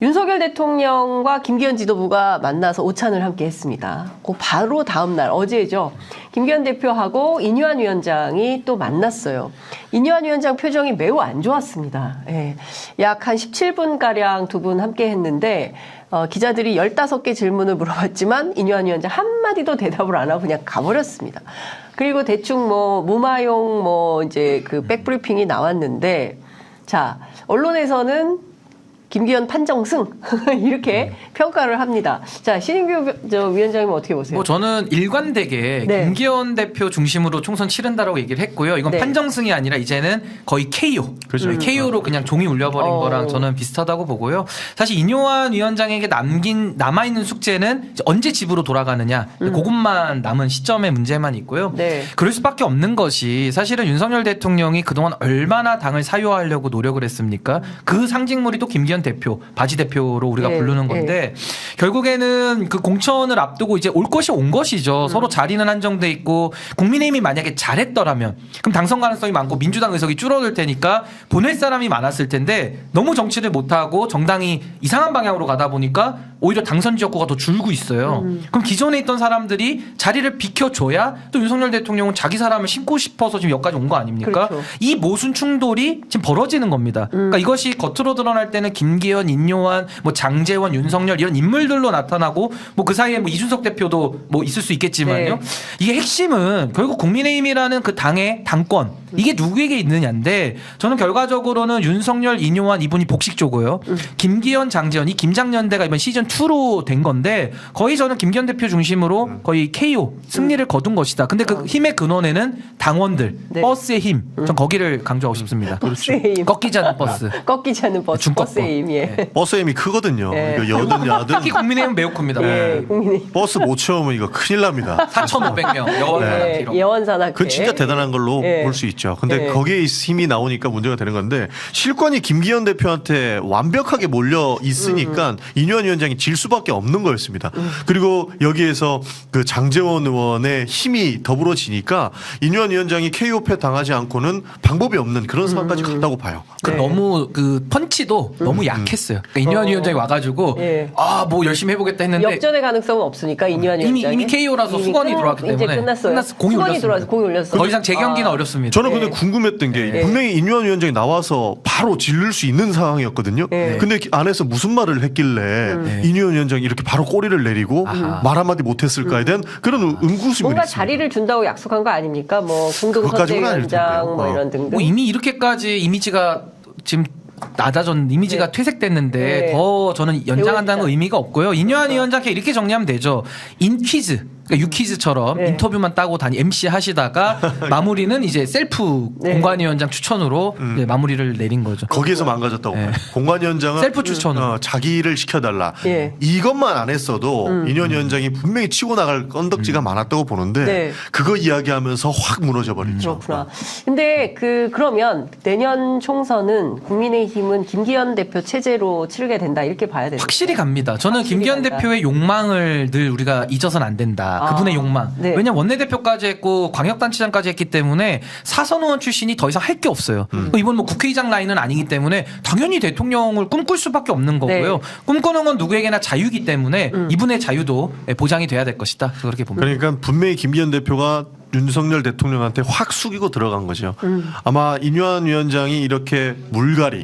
윤석열 대통령과 김기현 지도부가 만나서 오찬을 함께 했습니다. 그 바로 다음 날 어제죠. 김기현 대표하고 인유한 위원장이 또 만났어요. 인유한 위원장 표정이 매우 안 좋았습니다. 예. 약 한 17분가량 두 분 함께 했는데 기자들이 15개 질문을 물어봤지만 인유한 위원장 한마디도 대답을 안 하고 그냥 가버렸습니다. 그리고 대충 무마용 이제 그 백브리핑이 나왔는데 자, 언론에서는 김기현 판정승 이렇게 평가를 합니다. 자, 신인규 위원장님은 어떻게 보세요? 저는 일관되게 네. 김기현 대표 중심으로 총선 치른다라고 얘기를 했고요. 이건 네. 판정승이 아니라 이제는 거의 KO. 그렇죠. KO로 그냥 종이 울려버린 거랑 저는 비슷하다고 보고요. 사실 인효한 위원장에게 남아있는 숙제는 언제 집으로 돌아가느냐. 그것만 남은 시점의 문제만 있고요. 네. 그럴 수밖에 없는 것이 사실은 윤석열 대통령이 그동안 얼마나 당을 사유화하려고 노력을 했습니까? 그 상징물이 또 김기현 대표, 바지 대표로 우리가 부르는 건데 결국에는 그 공천을 앞두고 이제 올 것이 온 것이죠. 서로 자리는 한정돼 있고 국민의힘이 만약에 잘했더라면 그럼 당선 가능성이 많고 민주당 의석이 줄어들 테니까 보낼 사람이 많았을 텐데 너무 정치를 못하고 정당이 이상한 방향으로 가다 보니까 오히려 당선 지역구가 더 줄고 있어요. 그럼 기존에 있던 사람들이 자리를 비켜줘야 또 윤석열 대통령은 자기 사람을 심고 싶어서 지금 여기까지 온 거 아닙니까? 그렇죠. 이 모순 충돌이 지금 벌어지는 겁니다. 그러니까 이것이 겉으로 드러날 때는 김기현, 인요한, 장재원, 윤석열 이런 인물들로 나타나고 그 사이에 이준석 대표도 있을 수 있겠지만요. 네. 이게 핵심은 결국 국민의힘이라는 그 당의 당권 이게 누구에게 있느냐인데 저는 결과적으로는 윤석열, 인요한 이분이 복식조고요. 김기현, 장재원 이 김장연대가 이번 시즌 2로 된 건데 거의 저는 김기현 대표 중심으로 거의 KO 승리를 거둔 것이다. 근데 그 힘의 근원에는 당원들, 네. 버스의 힘. 전 거기를 강조하고 싶습니다. 버스의 힘. 꺾이지 않는 버스. 꺾이지 않는 버스. 중꺾권. 버스의 힘. 예. 네. 버스의 힘이 크거든요. 네. 이거 여든 야든 특히 국민의힘은 매우 큽니다. 예, 국민의힘. 버스 못 채우면 이거 큰일 납니다. 4,500명 여원산학회로. 예원산학회. 그건 진짜 대단한 걸로 예. 볼 수 있죠. 근데 예. 거기에 힘이 나오니까 문제가 되는 건데 실권이 김기현 대표한테 완벽하게 몰려 있으니까 인유한 위원장이 질 수밖에 없는 거였습니다. 그리고 여기에서 그 장재원 의원의 힘이 더불어지니까 인유한 위원장이 KO패 당하지 않고는 방법이 없는 그런 상황까지 갔다고 봐요. 네. 너무 그 펀치도 너무 약했어요. 그러니까 인유한 위원장이 와가지고 예. 열심히 해보겠다 했는데 역전의 가능성은 없으니까 인유한 위원장이 이미 KO라서 수건이 들어왔기 때문에 이제 끝났어요. 공이 수건이 울렸습니다. 들어와서 공이 울렸어. 더 이상 재경기는 어렵습니다. 저는 근데 궁금했던 게 분명히 인유한 위원장이 나와서 바로 질릴 수 있는 상황이었거든요. 네. 근데 안에서 무슨 말을 했길래 인유한 위원장이 이렇게 바로 꼬리를 내리고 말 한마디 못했을까에 대한 그런 의구심이 뭔가 있습니다. 자리를 준다고 약속한 거 아닙니까? 그것까지는 아닐 공동선대위원장 텐데요. 이런 등등. 이미 이렇게까지 이미지가 지금 낮아졌는 이미지가 네. 퇴색됐는데 네. 더 저는 연장한다는 배우시다. 의미가 없고요. 인유한 위원장께 이렇게 정리하면 되죠. 인퀴즈. 그러니까 유퀴즈처럼 네. 인터뷰만 따고 MC 하시다가 마무리는 이제 셀프 네. 공관위원장 추천으로 이제 마무리를 내린 거죠. 거기에서 망가졌다고 네. 봐요. 공관위원장은 셀프 추천으로. 자기를 시켜달라. 예. 이것만 안 했어도 인유한 위원장이 분명히 치고 나갈 건덕지가 많았다고 보는데 네. 그거 이야기하면서 확 무너져 버리죠. 그렇구나. 근데 그러면 내년 총선은 국민의힘은 김기현 대표 체제로 치르게 된다 이렇게 봐야 되죠. 확실히 갑니다. 저는 확실히 김기현 간다. 대표의 욕망을 늘 우리가 잊어서는 안 된다. 그분의 욕망. 네. 왜냐하면 원내대표까지 했고 광역단체장까지 했기 때문에 사선 의원 출신이 더 이상 할 게 없어요. 이번 국회의장 라인은 아니기 때문에 당연히 대통령을 꿈꿀 수밖에 없는 거고요. 네. 꿈꾸는 건 누구에게나 자유이기 때문에 이분의 자유도 보장이 돼야 될 것이다. 그렇게 봅니다. 그러니까 분명히 김기현 대표가 윤석열 대통령한테 확 숙이고 들어간 거죠. 아마 인유한 위원장이 이렇게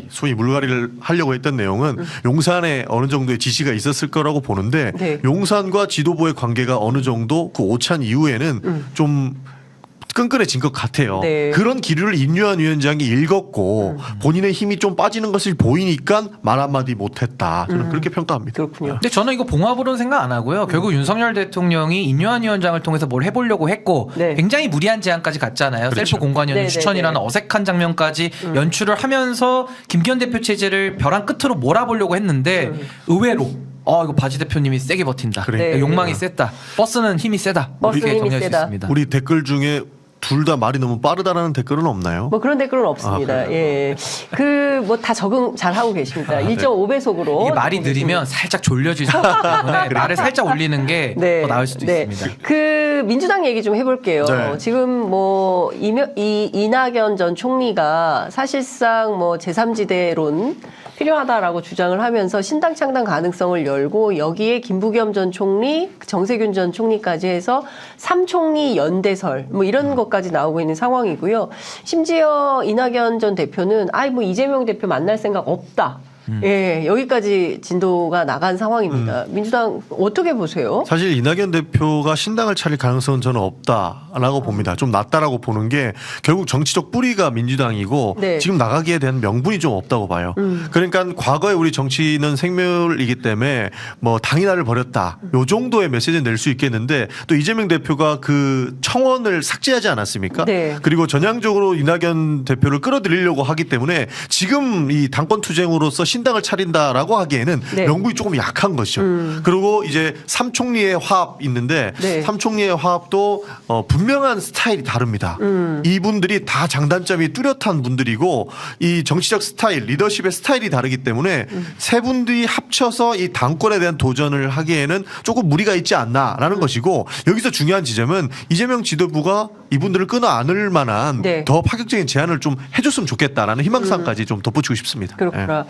소위 물갈이를 하려고 했던 내용은 용산에 어느 정도의 지시가 있었을 거라고 보는데 네. 용산과 지도부의 관계가 어느 정도 그 오찬 이후에는 좀 끈끈해진 것 같아요. 네. 그런 기류를 인유한 위원장이 읽었고 본인의 힘이 좀 빠지는 것을 보이니까 말 한마디 못했다. 저는 그렇게 평가합니다. 그렇군요. 근데 저는 이거 봉합으로는 생각 안 하고요. 결국 윤석열 대통령이 인유한 위원장을 통해서 뭘 해보려고 했고 네. 굉장히 무리한 제안까지 갔잖아요. 그렇죠. 셀프 공관위원장 네, 추천이라는 네, 네. 어색한 장면까지 연출을 하면서 김기현 대표 체제를 벼랑 끝으로 몰아보려고 했는데 의외로 이거 바지 대표님이 세게 버틴다. 그래. 네. 욕망이 셌다. 버스는 힘이 세다. 버스는 이렇게 힘이 정리할 수 세다. 있습니다. 우리 댓글 중에 둘 다 말이 너무 빠르다라는 댓글은 없나요? 그런 댓글은 없습니다. 예. 다 적응 잘 하고 계십니다. 1.5배속으로. 이게 말이 느리면 살짝 졸려질 수 있기 때문에 말을 살짝 올리는 게 더 나을 수도 있습니다. 민주당 얘기 좀 해볼게요. 네. 지금 이낙연 전 총리가 사실상 제3지대론 필요하다라고 주장을 하면서 신당 창당 가능성을 열고 여기에 김부겸 전 총리, 정세균 전 총리까지 해서 3총리 연대설 뭐 이런 것까지 나오고 있는 상황이고요. 심지어 이낙연 전 대표는 뭐 이재명 대표 만날 생각 없다. 예, 여기까지 진도가 나간 상황입니다. 민주당 어떻게 보세요? 사실 이낙연 대표가 신당을 차릴 가능성은 저는 없다라고 봅니다. 좀 낮다라고 보는 게 결국 정치적 뿌리가 민주당이고 네. 지금 나가기에 대한 명분이 좀 없다고 봐요. 그러니까 과거에 우리 정치는 생멸이기 때문에 뭐 당이 나를 버렸다. 요 정도의 메시지는 낼 수 있겠는데 또 이재명 대표가 그 청원을 삭제하지 않았습니까? 네. 그리고 전향적으로 이낙연 대표를 끌어들이려고 하기 때문에 지금 이 당권 투쟁으로서 신당을 차린다라고 하기에는 네. 명분이 조금 약한 것이죠. 그리고 이제 삼총리의 화합 있는데 네. 삼총리의 화합도 분명한 스타일이 다릅니다. 이분들이 다 장단점이 뚜렷한 분들이고 이 정치적 스타일, 리더십의 스타일이 다르기 때문에 세 분들이 합쳐서 이 당권에 대한 도전을 하기에는 조금 무리가 있지 않나라는 것이고 여기서 중요한 지점은 이재명 지도부가 이분들을 끊어 안을 만한 네. 더 파격적인 제안을 좀 해줬으면 좋겠다라는 희망사항까지 좀 덧붙이고 싶습니다. 그렇구나.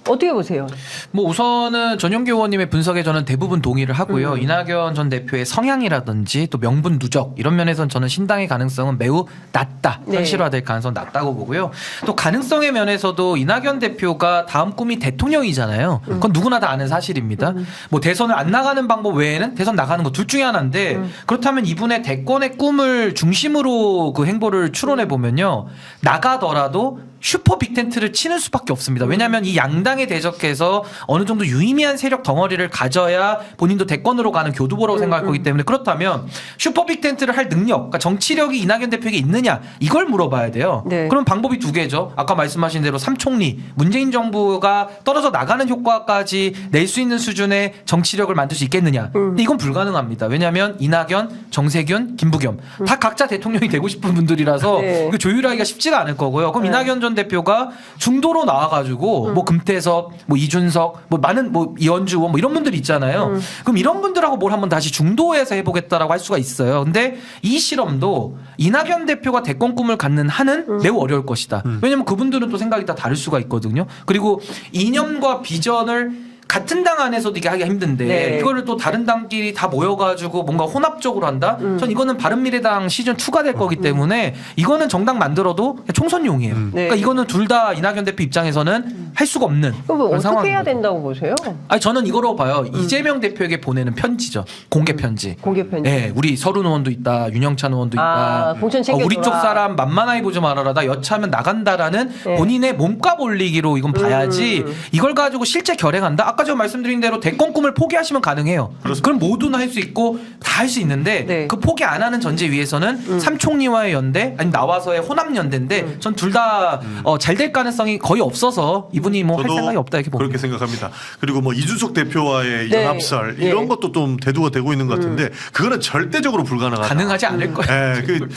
어떻게 보세요? 뭐 우선은 전용기 의원님의 분석에 저는 대부분 동의를 하고요. 이낙연 전 대표의 성향이라든지 또 명분 누적 이런 면에서는 저는 신당의 가능성은 매우 낮다. 네. 현실화될 가능성은 낮다고 보고요. 또 가능성의 면에서도 이낙연 대표가 다음 꿈이 대통령이잖아요. 그건 누구나 다 아는 사실입니다. 뭐 대선을 안 나가는 방법 외에는 대선 나가는 거 둘 중에 하나인데 그렇다면 이분의 대권의 꿈을 중심으로 그 행보를 추론해 보면요. 나가더라도 슈퍼 빅텐트를 치는 수밖에 없습니다. 왜냐하면 이 양당에 대적해서 어느 정도 유의미한 세력 덩어리를 가져야 본인도 대권으로 가는 교두보라고 생각할 거기 때문에 그렇다면 슈퍼 빅텐트를 할 능력, 그러니까 정치력이 이낙연 대표에게 있느냐 이걸 물어봐야 돼요. 네. 그럼 방법이 두 개죠. 아까 말씀하신 대로 삼총리, 문재인 정부가 떨어져 나가는 효과까지 낼 수 있는 수준의 정치력을 만들 수 있겠느냐. 근데 이건 불가능합니다. 왜냐하면 이낙연, 정세균, 김부겸 다 각자 대통령이 되고 싶은 분들이라서 네. 이거 조율하기가 쉽지가 않을 거고요. 그럼 네. 이낙연 전 대표가 중도로 나와가지고 뭐 금태섭, 뭐 이준석, 뭐 많은 뭐 이현주 의원 뭐 이런 분들 있잖아요. 그럼 이런 분들하고 뭘 한번 다시 중도에서 해보겠다라고 할 수가 있어요. 근데 이 실험도 이낙연 대표가 대권 꿈을 갖는 한은 매우 어려울 것이다. 왜냐면 그분들은 또 생각이 다 다를 수가 있거든요. 그리고 이념과 비전을 같은 당 안에서도 이게 하기가 힘든데 네. 이거를 또 다른 당끼리 다 모여가지고 뭔가 혼합적으로 한다? 전 이거는 바른미래당 시즌 2가 될 거기 때문에 이거는 정당 만들어도 총선용이에요. 네. 그러니까 이거는 둘 다 이낙연 대표 입장에서는 할 수가 없는 그럼 뭐 그런 어떻게 해야 상황인 거죠. 된다고 보세요? 아니 저는 이거로 봐요. 이재명 대표에게 보내는 편지죠. 공개 편지. 공개 편지. 네, 우리 서른 의원도 있다, 윤영찬 의원도 있다. 공천 챙겨줘라. 우리 쪽 사람 만만하게 보지 말아라. 나 여차하면 나간다라는 네. 본인의 몸값 올리기로 이건 봐야지. 이걸 가지고 실제 결행한다. 아까 제가 말씀드린 대로 대권 꿈을 포기하시면 가능해요. 그럼 모두는 할 수 있고 다 할 수 있는데 네. 그 포기 안 하는 전제 위에서는 삼총리와의 연대, 아니 나와서의 호남 연대인데 전 둘 다 잘 될 가능성이 거의 없어서 이분이 뭐 할 저도 생각이 없다 이렇게 봅니다. 그렇게 생각합니다. 그리고 뭐 이준석 대표와의 네. 연합설 예. 이런 것도 좀 대두가 되고 있는 것 같은데 그거는 절대적으로 불가능하다. 가능하지 않을 거예요. 예, 그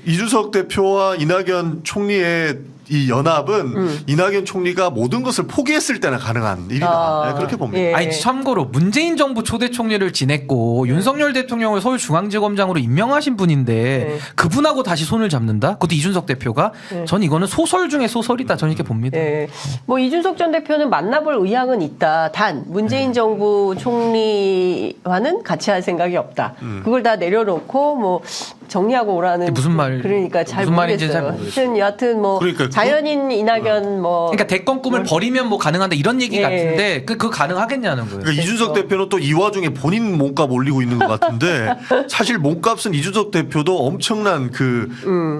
이준석 대표와 이낙연 총리의 이 연합은 이낙연 총리가 모든 것을 포기했을 때나 가능한 일이다. 예, 그렇게 봅니다. 예. 아니 참고로 문재인 정부 초대 총리를 지냈고 윤석열 대통령을 서울중앙지검장으로 임명하신 분인데 네. 그분하고 다시 손을 잡는다? 그것도 이준석 대표가 전 이거는 소설 중에 소설이다. 저는 이렇게 봅니다. 예. 뭐 이준석 전 대표는 만나볼 의향은 있다. 단 문재인 정부 총리와는 같이 할 생각이 없다. 그걸 다 내려놓고 뭐 정리하고 오라는 무슨 말- 그러니까 잘 무슨 말인지는 잘 모르겠어요. 모르겠어요. 하여튼 여하튼 뭐 그러니까 자연인 이낙연 뭐 그러니까 대권 꿈을 버리면 뭐 가능한데 이런 얘기 예. 같은데 그거 가능하겠냐는 거예요. 그러니까 이준석 대표는 또 이 와중에 본인 몸값 올리고 있는 것 같은데 사실 몸값은 이준석 대표도 엄청난 그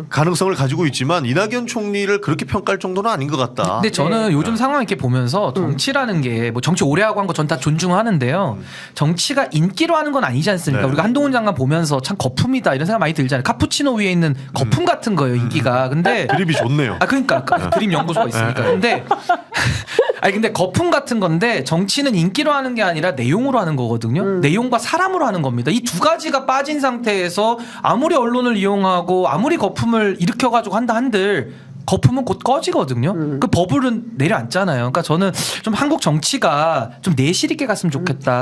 가능성을 가지고 있지만 이낙연 총리를 그렇게 평가할 정도는 아닌 것 같다. 근데 저는 네. 요즘 상황 이렇게 보면서 정치라는 게 뭐 정치 오래 하고 한 거 전 다 존중하는데요. 정치가 인기로 하는 건 아니지 않습니까? 네. 우리가 한동훈 장관 보면서 참 거품이다 이런 생각 많이 들잖아요. 카푸치노 위에 있는 거품 같은 거예요, 인기가. 근데 드립이 좋네요. 아 그러니까 드림 연구소가 있으니까. 근데 아니 근데 거품 같은 건데 정치는 인기로 하는 게 아니라 내용으로 하는 거거든요. 내용과 사람으로 하는 겁니다. 이 두 가지가 빠진 상태에서 아무리 언론을 이용하고 아무리 거품을 일으켜 가지고 한다 한들 거품은 곧 꺼지거든요. 그 버블은 내려앉잖아요. 그러니까 저는 좀 한국 정치가 좀 내실 있게 갔으면 좋겠다.